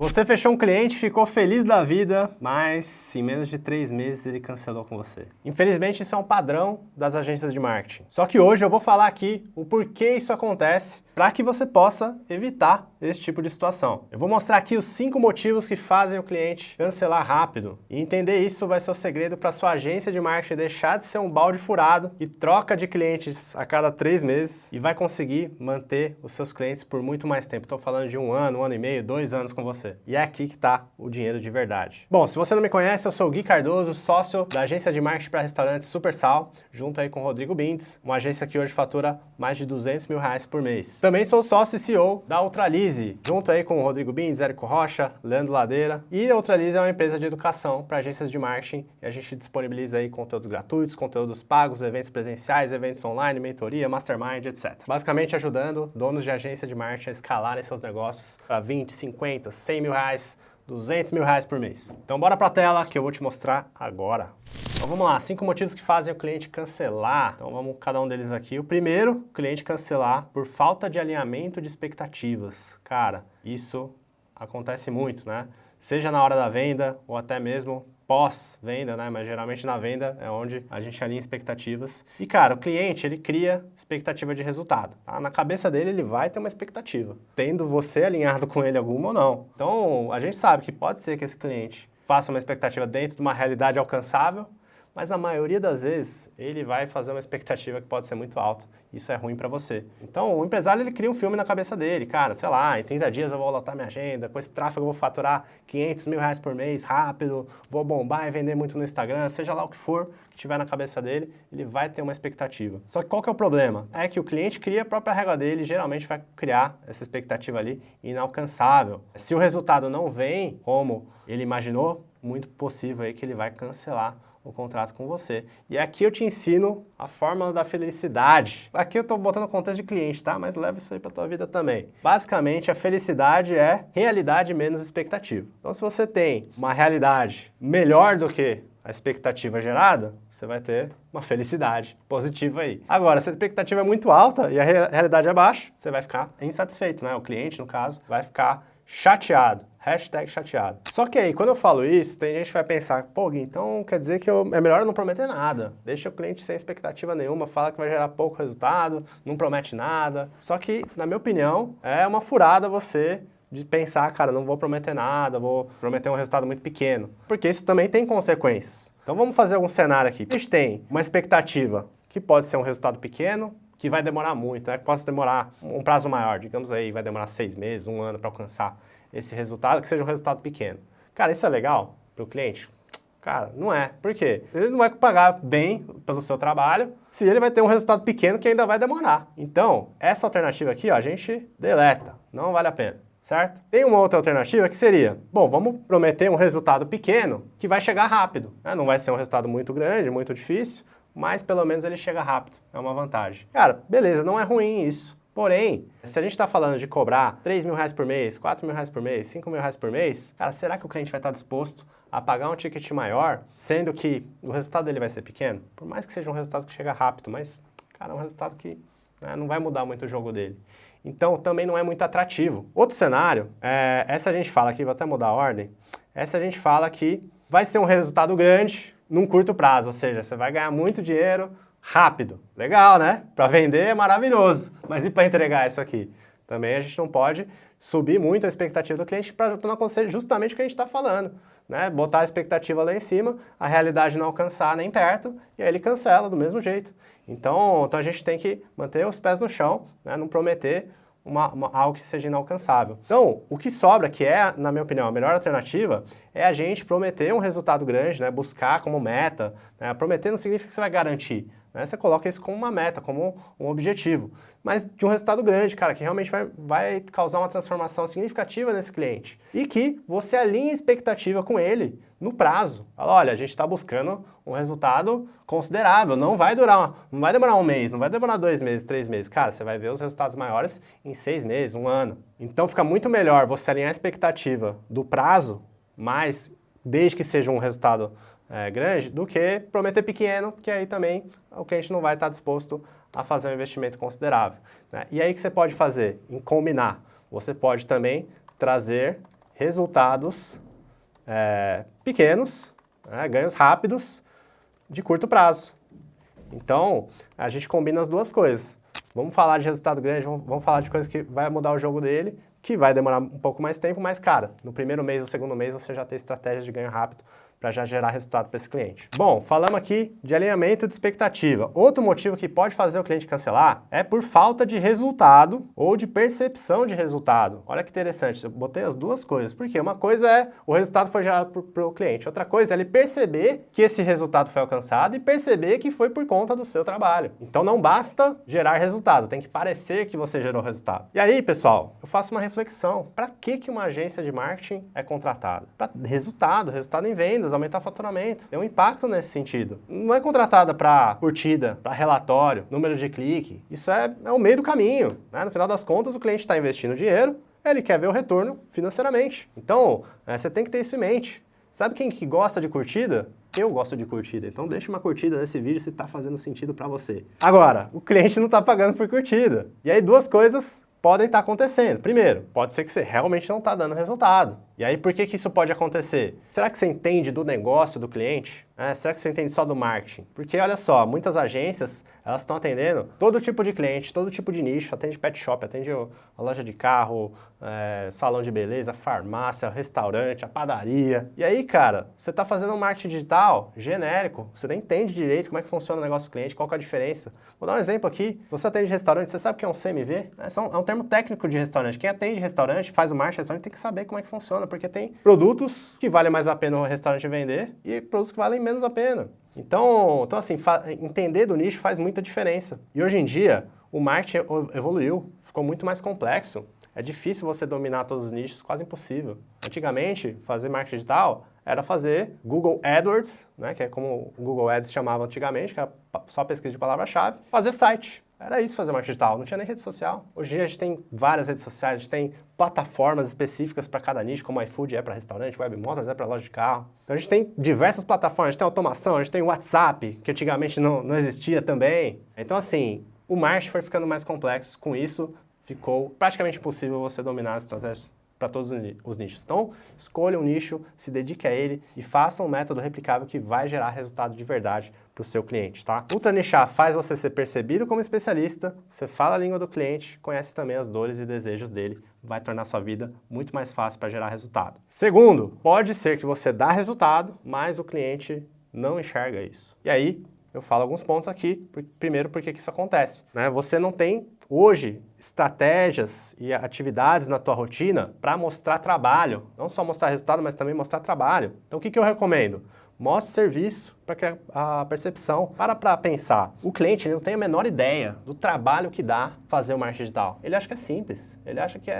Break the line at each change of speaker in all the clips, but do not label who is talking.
Você fechou um cliente, ficou feliz da vida, mas em menos de 3 meses ele cancelou com você. Infelizmente isso é um padrão das agências de marketing. Só que hoje eu vou falar aqui o porquê isso acontece para que você possa evitar esse tipo de situação. Eu vou mostrar aqui os 5 motivos que fazem o cliente cancelar rápido. E entender isso vai ser o segredo para sua agência de marketing deixar de ser um balde furado e troca de clientes a cada 3 meses e vai conseguir manter os seus clientes por muito mais tempo. Estou falando de 1 ano e meio, 2 anos com você. E é aqui que está o dinheiro de verdade. Bom, se você não me conhece, eu sou o Gui Cardoso, sócio da agência de marketing para restaurantes Super Sal, junto aí com o Rodrigo Bindes, uma agência que hoje fatura mais de R$200 mil por mês. Também sou sócio e CEO da Ultralize, junto aí com o Rodrigo Bindes, Érico Rocha, Leandro Ladeira. E a Ultralize é uma empresa de educação para agências de marketing e a gente disponibiliza aí conteúdos gratuitos, conteúdos pagos, eventos presenciais, eventos online, mentoria, mastermind, etc. Basicamente ajudando donos de agência de marketing a escalarem seus negócios para 20, 50, 100 mil reais, 200 mil reais por mês. Então bora pra tela que eu vou te mostrar agora. Então vamos lá, 5 motivos que fazem o cliente cancelar. Então vamos cada um deles aqui. O primeiro, o cliente cancelar por falta de alinhamento de expectativas. Cara, isso acontece muito, né? Seja na hora da venda ou até mesmo pós-venda, né? Mas geralmente na venda é onde a gente alinha expectativas. E, cara, o cliente, ele cria expectativa de resultado. Tá? Na cabeça dele, ele vai ter uma expectativa, tendo você alinhado com ele alguma ou não. Então, a gente sabe que pode ser que esse cliente faça uma expectativa dentro de uma realidade alcançável, mas a maioria das vezes ele vai fazer uma expectativa que pode ser muito alta. Isso é ruim para você. Então, o empresário, ele cria um filme na cabeça dele. Cara, sei lá, em 30 dias eu vou lotar minha agenda, com esse tráfego eu vou faturar 500 mil reais por mês, rápido, vou bombar e vender muito no Instagram, seja lá o que for que tiver na cabeça dele, ele vai ter uma expectativa. Só que qual que é o problema? É que o cliente cria a própria régua dele e geralmente vai criar essa expectativa ali inalcançável. Se o resultado não vem como ele imaginou, muito possível aí que ele vai cancelar o contrato com você. E aqui eu te ensino a fórmula da felicidade. Aqui eu tô botando o contexto de cliente, tá? Mas leva isso aí pra tua vida também. Basicamente, a felicidade é realidade menos expectativa. Então, se você tem uma realidade melhor do que a expectativa gerada, você vai ter uma felicidade positiva aí. Agora, se a expectativa é muito alta e a realidade é baixa, você vai ficar insatisfeito, né? O cliente, no caso, vai ficar chateado. Hashtag chateado. Só que aí, quando eu falo isso, tem gente que vai pensar, pô, Gui, então quer dizer que é melhor eu não prometer nada. Deixa o cliente sem expectativa nenhuma, fala que vai gerar pouco resultado, não promete nada. Só que, na minha opinião, é uma furada você de pensar, cara, não vou prometer nada, vou prometer um resultado muito pequeno. Porque isso também tem consequências. Então vamos fazer algum cenário aqui. A gente tem uma expectativa que pode ser um resultado pequeno, que vai demorar muito, né? Que possa demorar um prazo maior, digamos aí, vai demorar 6 meses, 1 ano para alcançar esse resultado, que seja um resultado pequeno. Cara, isso é legal para o cliente? Cara, não é. Por quê? Ele não vai pagar bem pelo seu trabalho se ele vai ter um resultado pequeno que ainda vai demorar. Então, essa alternativa aqui, ó, a gente deleta. Não vale a pena, certo? Tem uma outra alternativa que seria, bom, vamos prometer um resultado pequeno que vai chegar rápido. Né? Não vai ser um resultado muito grande, muito difícil, mas pelo menos ele chega rápido. É uma vantagem. Cara, beleza, não é ruim isso. Porém, se a gente está falando de cobrar 3 mil reais por mês, 4 mil reais por mês, 5 mil reais por mês, cara, será que o cliente vai estar disposto a pagar um ticket maior, sendo que o resultado dele vai ser pequeno? Por mais que seja um resultado que chega rápido, mas, cara, é um resultado que não vai mudar muito o jogo dele. Então, também não é muito atrativo. Outro cenário, essa a gente fala aqui, vou até mudar a ordem, essa a gente fala que vai ser um resultado grande num curto prazo, ou seja, você vai ganhar muito dinheiro rápido. Legal, né? Para vender é maravilhoso. Mas e para entregar isso aqui? Também a gente não pode subir muito a expectativa do cliente para não acontecer justamente o que a gente está falando. Né? Botar a expectativa lá em cima, a realidade não alcançar nem perto, e aí ele cancela do mesmo jeito. Então a gente tem que manter os pés no chão, né? Não prometer algo que seja inalcançável. Então, o que sobra, que é, na minha opinião, a melhor alternativa, é a gente prometer um resultado grande, né? Buscar como meta. Né? Prometer não significa que você vai garantir. Né? Você coloca isso como uma meta, como um objetivo. Mas de um resultado grande, cara, que realmente vai causar uma transformação significativa nesse cliente. E que você alinhe a expectativa com ele no prazo. Fala, olha, a gente está buscando um resultado considerável, não vai demorar 1 mês, não vai demorar 2 meses, 3 meses. Cara, você vai ver os resultados maiores em 6 meses, 1 ano. Então fica muito melhor você alinhar a expectativa do prazo, mas desde que seja um resultado grande, do que prometer pequeno, que aí também o cliente não vai estar disposto a fazer um investimento considerável. Né? E aí o que você pode fazer? Em combinar. Você pode também trazer resultados pequenos, né, ganhos rápidos, de curto prazo. Então, a gente combina as duas coisas. Vamos falar de resultado grande, vamos falar de coisas que vai mudar o jogo dele, que vai demorar um pouco mais tempo, mas, cara, no primeiro mês ou segundo mês você já tem estratégias de ganho rápido para já gerar resultado para esse cliente. Bom, falamos aqui de alinhamento de expectativa. Outro motivo que pode fazer o cliente cancelar é por falta de resultado ou de percepção de resultado. Olha que interessante, eu botei as duas coisas. Porque uma coisa é o resultado foi gerado para o cliente, outra coisa é ele perceber que esse resultado foi alcançado e perceber que foi por conta do seu trabalho. Então não basta gerar resultado, tem que parecer que você gerou resultado. E aí, pessoal, eu faço uma reflexão. Para que uma agência de marketing é contratada? Para resultado em vendas, aumentar o faturamento. Tem um impacto nesse sentido. Não é contratada para curtida, para relatório, número de clique. Isso é o meio do caminho, né? No final das contas, o cliente está investindo dinheiro, ele quer ver o retorno financeiramente. Então, você tem que ter isso em mente. Sabe quem que gosta de curtida? Eu gosto de curtida, então deixa uma curtida nesse vídeo se está fazendo sentido para você. Agora, o cliente não está pagando por curtida. E aí duas coisas podem estar acontecendo. Primeiro, pode ser que você realmente não está dando resultado. E aí, por que isso pode acontecer? Será que você entende do negócio do cliente? Será que você entende só do marketing? Porque, olha só, muitas agências, elas estão atendendo todo tipo de cliente, todo tipo de nicho. Atende pet shop, atende a loja de carro, salão de beleza, farmácia, restaurante, a padaria. E aí, cara, você está fazendo um marketing digital genérico. Você nem entende direito como é que funciona o negócio do cliente, qual que é a diferença. Vou dar um exemplo aqui. Você atende restaurante, você sabe o que é um CMV? É um termo técnico de restaurante. Quem atende restaurante, faz o marketing de restaurante, tem que saber como é que funciona. Porque tem produtos que valem mais a pena o restaurante vender e produtos que valem menos a pena. Então assim, entender do nicho faz muita diferença. E hoje em dia, o marketing evoluiu, ficou muito mais complexo. É difícil você dominar todos os nichos, quase impossível. Antigamente, fazer marketing digital era fazer Google AdWords, né, que é como o Google Ads chamava antigamente, que era só pesquisa de palavra-chave, fazer site. Era isso fazer marketing digital, não tinha nem rede social. Hoje em dia a gente tem várias redes sociais, a gente tem plataformas específicas para cada nicho, como iFood é para restaurante, Webmotors é para loja de carro. Então a gente tem diversas plataformas, a gente tem automação, a gente tem WhatsApp, que antigamente não existia também. Então assim, o marketing foi ficando mais complexo, com isso ficou praticamente impossível você dominar as estratégias para todos os nichos. Então, escolha um nicho, se dedique a ele e faça um método replicável que vai gerar resultado de verdade para o seu cliente, tá? Ultra nichar faz você ser percebido como especialista, você fala a língua do cliente, conhece também as dores e desejos dele, vai tornar sua vida muito mais fácil para gerar resultado. Segundo, pode ser que você dá resultado, mas o cliente não enxerga isso. E aí, eu falo alguns pontos aqui. Primeiro, por que isso acontece, né? Você não tem hoje estratégias e atividades na tua rotina para mostrar trabalho. Não só mostrar resultado, mas também mostrar trabalho. Então o que eu recomendo? Mostre serviço para criar a percepção. Para pensar. O cliente não tem a menor ideia do trabalho que dá fazer o marketing digital. Ele acha que é simples. Ele acha que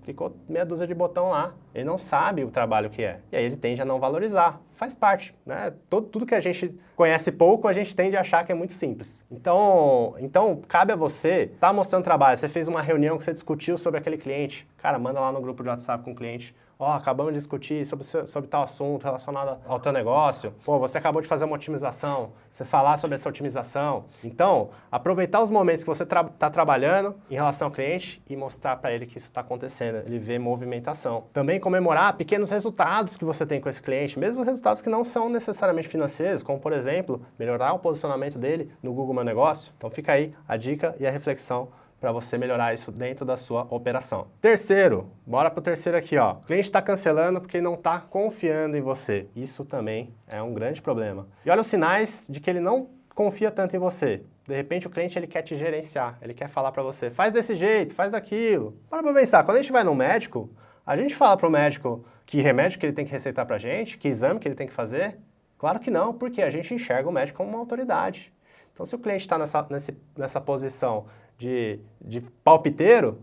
clicou meia dúzia de botão lá. Ele não sabe o trabalho que é. E aí ele tende a não valorizar. Faz parte, né? Tudo que a gente conhece pouco, a gente tende a achar que é muito simples. Então cabe a você estar mostrando trabalho. Você fez uma reunião que você discutiu sobre aquele cliente. Cara, manda lá no grupo de WhatsApp com o cliente. Acabamos de discutir sobre tal assunto relacionado ao teu negócio. Você acabou de fazer uma otimização. Você falar sobre essa otimização. Então, aproveitar os momentos que você está trabalhando em relação ao cliente e mostrar para ele que isso está acontecendo. Ele vê movimentação. Também comemorar pequenos resultados que você tem com esse cliente, mesmo resultados que não são necessariamente financeiros, como, por exemplo, melhorar o posicionamento dele no Google Meu Negócio. Então, fica aí a dica e a reflexão para você melhorar isso dentro da sua operação. Terceiro, bora pro terceiro aqui, ó. O cliente está cancelando porque ele não está confiando em você. Isso também é um grande problema. E olha os sinais de que ele não confia tanto em você. De repente o cliente ele quer te gerenciar, ele quer falar para você, faz desse jeito, faz aquilo. Para pensar, quando a gente vai no médico, a gente fala pro médico que remédio que ele tem que receitar pra gente, que exame que ele tem que fazer? Claro que não, porque a gente enxerga o médico como uma autoridade. Então se o cliente está nessa posição de palpiteiro,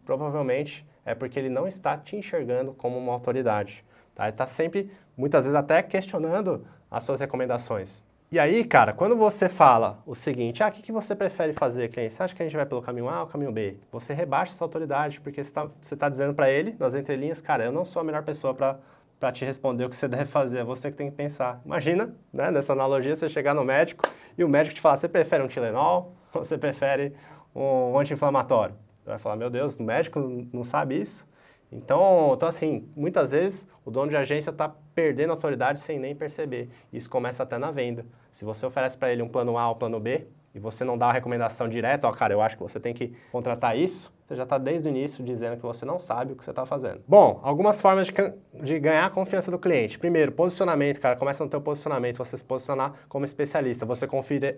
provavelmente é porque ele não está te enxergando como uma autoridade. Tá? Ele está sempre, muitas vezes até questionando as suas recomendações. E aí, cara, quando você fala o seguinte, o que você prefere fazer, cliente? Você acha que a gente vai pelo caminho A ou caminho B? Você rebaixa essa autoridade, porque você tá dizendo para ele, nas entrelinhas, cara, eu não sou a melhor pessoa para te responder o que você deve fazer, é você que tem que pensar. Imagina, né, nessa analogia, você chegar no médico e o médico te falar, você prefere um Tilenol ou você prefere um anti-inflamatório? Você vai falar, meu Deus, o médico não sabe isso? Então, assim, muitas vezes o dono de agência está perdendo autoridade sem nem perceber. Isso começa até na venda. Se você oferece para ele um plano A ou plano B, e você não dá uma recomendação direta, ó, cara, eu acho que você tem que contratar isso, você já está desde o início dizendo que você não sabe o que você está fazendo. Bom, algumas formas de ganhar a confiança do cliente. Primeiro, posicionamento, cara, começa no teu posicionamento, você se posicionar como especialista. Você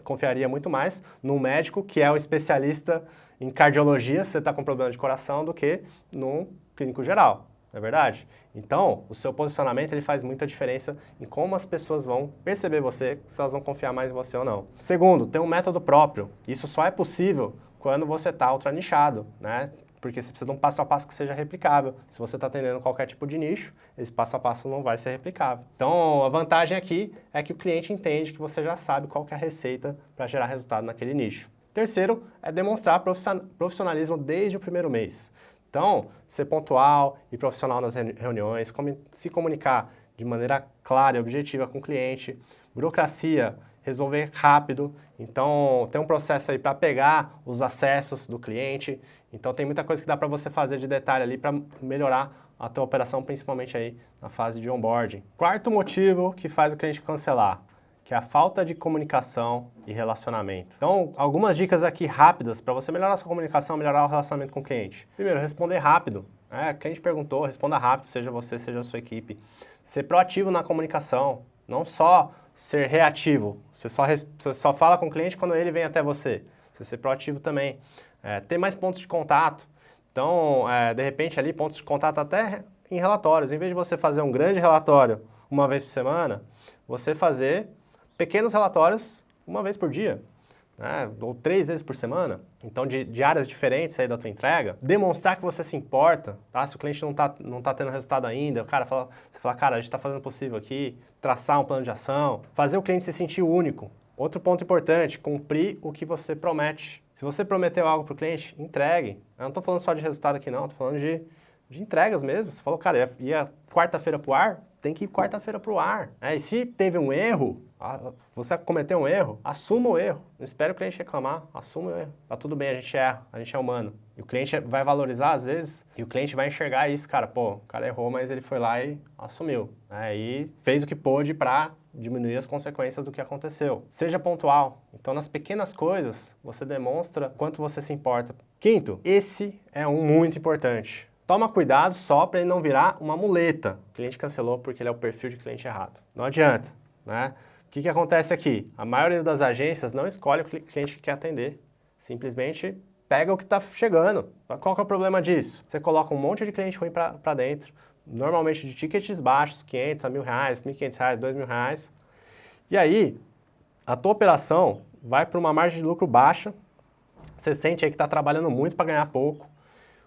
confiaria muito mais num médico que é o especialista em cardiologia, se você está com problema de coração, do que num clínico geral, não é verdade? Então, o seu posicionamento ele faz muita diferença em como as pessoas vão perceber você, se elas vão confiar mais em você ou não. Segundo, ter um método próprio. Isso só é possível quando você está ultra nichado, né? Porque você precisa de um passo a passo que seja replicável. Se você está atendendo qualquer tipo de nicho, esse passo a passo não vai ser replicável. Então, a vantagem aqui é que o cliente entende que você já sabe qual que é a receita para gerar resultado naquele nicho. Terceiro, é demonstrar profissionalismo desde o primeiro mês. Então, ser pontual e profissional nas reuniões, se comunicar de maneira clara e objetiva com o cliente, burocracia, resolver rápido. Então, tem um processo aí para pegar os acessos do cliente. Então, tem muita coisa que dá para você fazer de detalhe ali para melhorar a tua operação, principalmente aí na fase de onboarding. Quarto motivo que faz o cliente cancelar, que é a falta de comunicação e relacionamento. Então, algumas dicas aqui rápidas para você melhorar a sua comunicação, melhorar o relacionamento com o cliente. Primeiro, responder rápido. O cliente perguntou, responda rápido, seja você, seja a sua equipe. Ser proativo na comunicação, não só ser reativo. Você só fala com o cliente quando ele vem até você. Você ser proativo também. Ter mais pontos de contato. Então, de repente ali, pontos de contato até em relatórios. Em vez de você fazer um grande relatório uma vez por semana, você fazer pequenos relatórios uma vez por dia, né? Ou 3 vezes por semana, então de áreas diferentes aí da tua entrega, demonstrar que você se importa, tá? Se o cliente não tá tendo resultado ainda, você fala, cara, a gente está fazendo o possível aqui, traçar um plano de ação, fazer o cliente se sentir único. Outro ponto importante, cumprir o que você promete. Se você prometeu algo para o cliente, entregue. Eu não estou falando só de resultado aqui não, estou falando de entregas mesmo. Você falou, cara, ia quarta-feira pro ar, tem que ir quarta-feira pro ar. E se teve um erro, você cometeu um erro, assuma o erro. Não espere o cliente reclamar, assuma o erro. Tá tudo bem, a gente erra, a gente é humano. E o cliente vai valorizar às vezes, e o cliente vai enxergar isso, cara, pô, o cara errou, mas ele foi lá e assumiu. E fez o que pôde para diminuir as consequências do que aconteceu. Seja pontual. Então, nas pequenas coisas, você demonstra quanto você se importa. Quinto, esse é um muito importante. Toma cuidado só para ele não virar uma muleta. O cliente cancelou porque ele é o perfil de cliente errado. Não adianta, né? O que acontece aqui? A maioria das agências não escolhe o cliente que quer atender. Simplesmente pega o que está chegando. Qual que é o problema disso? Você coloca um monte de cliente ruim para dentro, normalmente de tickets baixos, 500 a R$1.000, R$1.500, R$2.000. E aí, a tua operação vai para uma margem de lucro baixa, você sente aí que está trabalhando muito para ganhar pouco.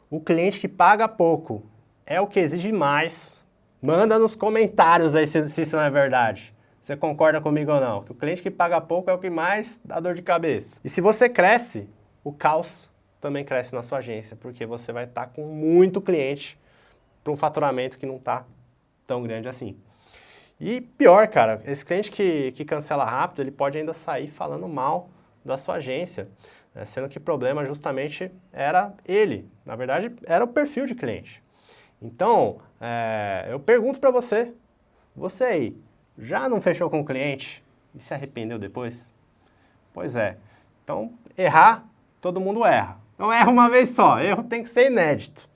O cliente que paga pouco é o que exige mais. Manda nos comentários aí se isso não é verdade. Você concorda comigo ou não? Que o cliente que paga pouco é o que mais dá dor de cabeça. E se você cresce, o caos também cresce na sua agência, porque você vai estar com muito cliente para um faturamento que não está tão grande assim. E pior, cara, esse cliente que cancela rápido, ele pode ainda sair falando mal da sua agência, sendo que o problema justamente era ele. Na verdade, era o perfil de cliente. Então, eu pergunto para você aí, já não fechou com o cliente e se arrependeu depois? Pois é. Então, errar, todo mundo erra. Não erra uma vez só, erro tem que ser inédito.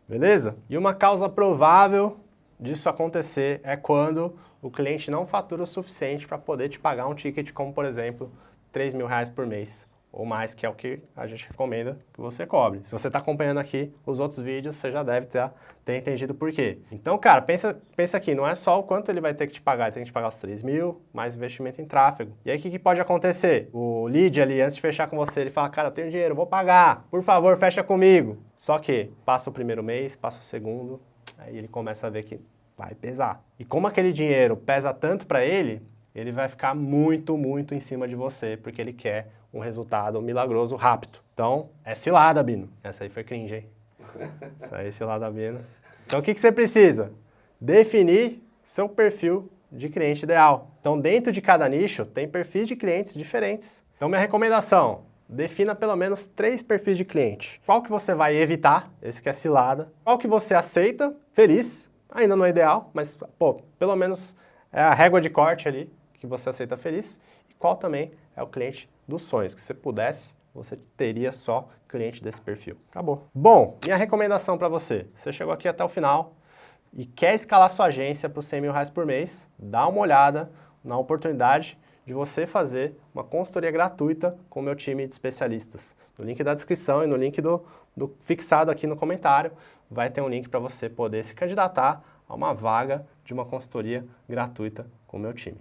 Beleza? E uma causa provável disso acontecer é quando o cliente não fatura o suficiente para poder te pagar um ticket como, por exemplo, R$3.000 por mês ou mais, que é o que a gente recomenda que você cobre. Se você está acompanhando aqui os outros vídeos, você já deve ter entendido por quê. Então, cara, pensa aqui, não é só o quanto ele vai ter que te pagar, ele tem que te pagar os 3.000, mais investimento em tráfego. E aí, o que pode acontecer? O lead ali, antes de fechar com você, ele fala, cara, eu tenho dinheiro, vou pagar, por favor, fecha comigo. Só que passa o primeiro mês, passa o segundo, aí ele começa a ver que vai pesar. E como aquele dinheiro pesa tanto para ele vai ficar muito, muito em cima de você, porque ele quer um resultado milagroso rápido. Então, é cilada, Bino. Essa aí foi cringe, hein? Essa aí é cilada, Bino. Então, o que você precisa? Definir seu perfil de cliente ideal. Então, dentro de cada nicho, tem perfis de clientes diferentes. Então, minha recomendação, defina pelo menos 3 perfis de cliente. Qual que você vai evitar, esse que é cilada, qual que você aceita, feliz, ainda não é ideal, mas pô, pelo menos é a régua de corte ali que você aceita feliz, e qual também é o cliente dos sonhos, que se pudesse, você teria só cliente desse perfil. Acabou. Bom, minha recomendação para você, você chegou aqui até o final e quer escalar sua agência para os R$100.000 por mês, dá uma olhada na oportunidade de você fazer uma consultoria gratuita com o meu time de especialistas. No link da descrição e no link do fixado aqui no comentário, vai ter um link para você poder se candidatar a uma vaga de uma consultoria gratuita com o meu time.